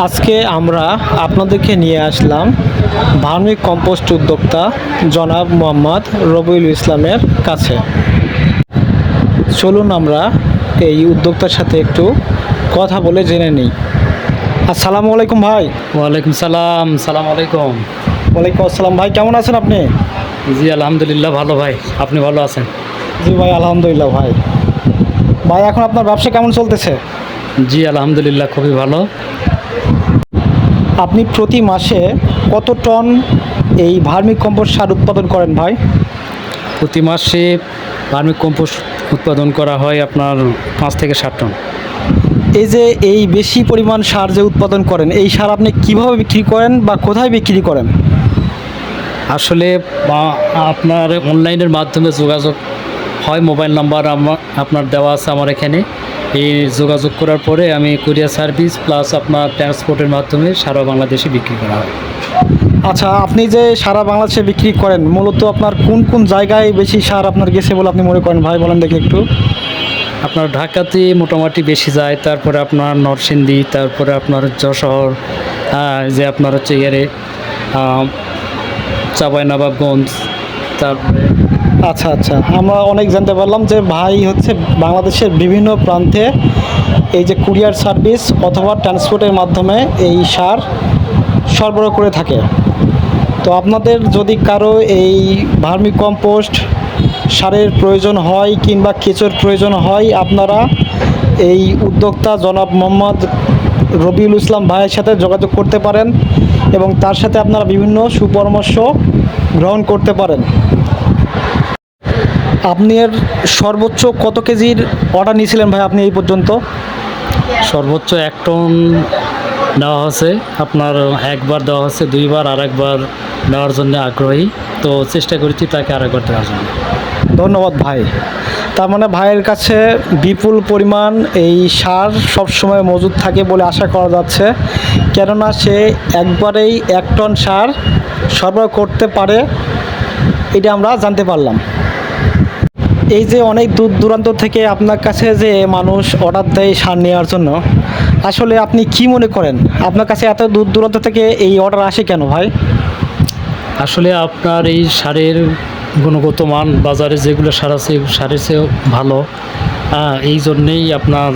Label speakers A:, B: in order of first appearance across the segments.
A: আজকে আমরা আপনাদেরকে নিয়ে আসলাম ভার্মি কম্পোস্ট উদ্যোক্তা জনাব মোহাম্মদ রবিউল ইসলামের কাছে। চলুন আমরা এই উদ্যোক্তার সাথে একটু কথা বলে জেনে নিই। আসসালামু আলাইকুম ভাই।
B: ওয়ালাইকুম সালাম। সালাম আলাইকুম।
A: ওয়ালাইকুম আসসালাম ভাই, কেমন আছেন আপনি?
B: জি আলহামদুলিল্লাহ ভালো ভাই, আপনি ভালো আছেন?
A: জি ভাই আলহামদুলিল্লাহ। ভাই ভাই এখন আপনার ব্যবসা কেমন চলতেছে?
B: জি আলহামদুলিল্লাহ খুবই ভালো।
A: আপনি প্রতি মাসে কত টন এই ভার্মি কম্পোস্ট সার উৎপাদন করেন ভাই?
B: প্রতি মাসে ভার্মি কম্পোস্ট উৎপাদন করা হয় আপনার 5 থেকে 7 টন।
A: এই যে এই বেশি পরিমাণ সার যে উৎপাদন করেন, এই সার আপনি কিভাবে বিক্রি করেন বা কোথায় বিক্রি করেন?
B: আসলে আপনার অনলাইনের মাধ্যমে যোগাযোগ হয়, মোবাইল নাম্বার আপনার দেওয়া আছে আমার এখানে। এই যোগাযোগ করার পরে আমি কুরিয়ার সার্ভিস প্লাস আপনার ট্রান্সপোর্টের মাধ্যমে সারা বাংলাদেশে বিক্রি করা হয়।
A: আচ্ছা, আপনি যে সারা বাংলাদেশে বিক্রি করেন, মূলত আপনার কোন কোন জায়গায় বেশি সার আপনার গেছে বলে আপনি মনে করেন ভাই, বলেন দেখি একটু।
B: আপনার ঢাকাতে মোটামুটি বেশি যায়, তারপরে আপনার নরসিংদী, তারপরে আপনার যশোর, যে আপনার হচ্ছে চাঁপাইনবাবগঞ্জ, তারপরে
A: আচ্ছা আচ্ছা, আমরা অনেক জানতে পারলাম যে ভাই হচ্ছে বাংলাদেশের বিভিন্ন প্রান্তে এই যে কুরিয়ার সার্ভিস অথবা ট্রান্সপোর্টের মাধ্যমে এই সার সরবরাহ করে থাকে। তো আপনাদের যদি কারো এই ভার্মি কম্পোস্ট সারের প্রয়োজন হয় কিংবা কেঁচোর প্রয়োজন হয়, আপনারা এই উদ্যোক্তা জনাব মোহাম্মদ রবিউল ইসলাম ভাইয়ের সাথে যোগাযোগ করতে পারেন এবং তার সাথে আপনারা বিভিন্ন সুপরামর্শ গ্রহণ করতে পারেন। আপনি এর সর্বোচ্চ কত কেজির অর্ডার নিয়েছিলেন ভাই আপনি এই পর্যন্ত?
B: সর্বোচ্চ 1 টন দেওয়া হয়েছে। আপনার একবার দেওয়া হচ্ছে, 2বার, আর একবার দেওয়ার জন্য আগ্রহী, তো চেষ্টা করেছি তাকে আরেকবার দেওয়ার জন্য।
A: ধন্যবাদ ভাই। তার মানে ভাইয়ের কাছে বিপুল পরিমাণ এই সার সবসময় মজুদ থাকে বলে আশা করা যাচ্ছে, কেননা সে একবারেই 1 টন সার সরবরাহ করতে পারে, এটা আমরা জানতে পারলাম। এই যে অনেক দূর দূরান্ত থেকে আপনার কাছে যে মানুষ অর্ডার দেয় সার নেওয়ার জন্য, আসলে আপনি কি মনে করেন আপনার কাছে এত দূর দূরান্ত থেকে এই অর্ডার আসে কেন ভাই?
B: আসলে আপনার এই সারের গুণগত মান বাজারে যেগুলো সার আছে সারের চেয়েও ভালো, এই জন্যেই আপনার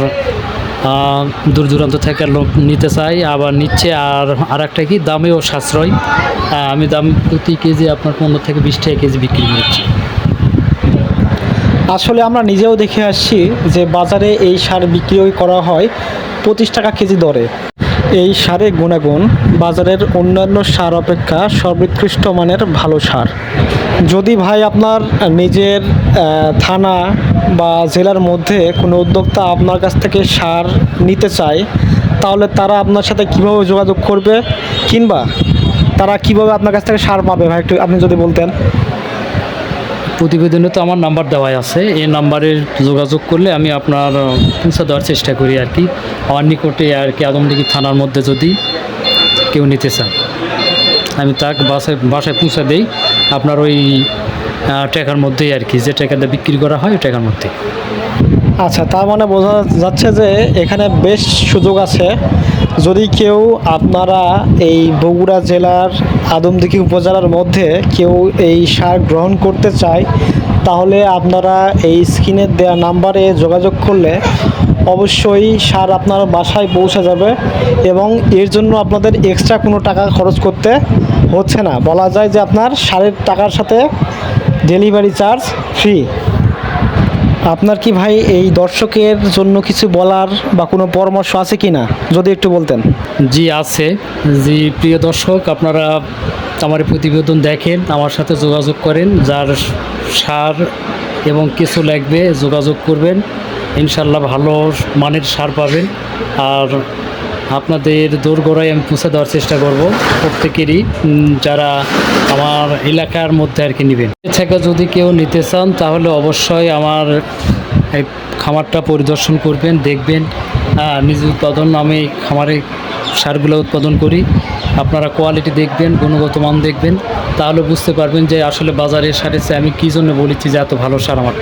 B: দূর দূরান্ত থেকে লোক নিতে চাই, আবার নিচ্ছে। আর একটা কি, দামেও সাশ্রয়। আমি দাম প্রতি কেজি আপনার 15 থেকে 20 টাকা কেজি বিক্রি করছি।
A: আসলে আমরা নিজেও দেখে আসছি যে বাজারে এই সার বিক্রি করা হয় 25 টাকা কেজি দরে। এই সারের গুণাগুণ বাজারের অন্যান্য সার অপেক্ষা সর্বোৎকৃষ্ট মানের ভালো সার। যদি ভাই আপনার নিজের থানা বা জেলার মধ্যে কোনো উদ্যোক্তা আপনার কাছ থেকে সার নিতে চায়, তাহলে তারা আপনার সাথে কীভাবে যোগাযোগ করবে কিংবা তারা কীভাবে আপনার কাছ থেকে সার পাবে ভাই, একটু আপনি যদি বলতেন।
B: প্রতিবেদনে তো আমার নাম্বার দেওয়াই আছে, এই নাম্বারে যোগাযোগ করলে আমি আপনার পৌঁছে দেওয়ার চেষ্টা করি আর কি। আমার নিকটে আর কি আদমদিঘি থানার মধ্যে যদি কেউ নিতে চায়, আমি তাকে বাসায় পৌঁছে দেই আপনার ওই টাকার মধ্যেই আর কি, যে টাকাতে বিক্রি করা হয় ওই টাকার মধ্যে।
A: আচ্ছা, তার মানে বোঝা যাচ্ছে যে এখানে বেশ সুযোগ আছে। যদি কেউ আপনারা এই বগুড়া জেলার আদমদীঘি উপজেলার মধ্যে কেউ এই সার গ্রহণ করতে চায়, তাহলে আপনারা এই স্ক্রিনের দেওয়া নাম্বারে যোগাযোগ করলে অবশ্যই সার আপনার বাসায় পৌঁছে যাবে এবং এর জন্য আপনাদের এক্সট্রা কোনো টাকা খরচ করতে হচ্ছে না। বলা যায় যে আপনার সারের টাকার সাথে ডেলিভারি চার্জ ফ্রি। আপনার কি ভাই এই দর্শকের জন্য কিছু বলার বা কোনো পরামর্শ আছে কি না, যদি একটু বলতেন।
B: জি আছে। জি প্রিয় দর্শক, আপনারা আমার প্রতিবেদন দেখেন, আমার সাথে যোগাযোগ করেন, যার সার এবং কিছু লাগবে যোগাযোগ করবেন, ইনশাল্লাহ ভালো মানের সার পাবেন। আর আপনাদের দোরগোড়ায় আমি পৌঁছে দেওয়ার চেষ্টা করব প্রত্যেকেরই, যারা আমার এলাকার মধ্যে আর কি নেবেন। থেকে যদি কেউ নিতে চান তাহলে অবশ্যই আমার এই খামারটা পরিদর্শন করবেন, দেখবেন। নিজ উৎপাদন, আমি খামারে সারগুলো উৎপাদন করি। আপনারা কোয়ালিটি দেখবেন, গুণগত মান দেখবেন, তাহলে বুঝতে পারবেন যে আসলে বাজারের সারের চেয়ে আমি কী জন্য বলেছি যে এত ভালো সার আমার।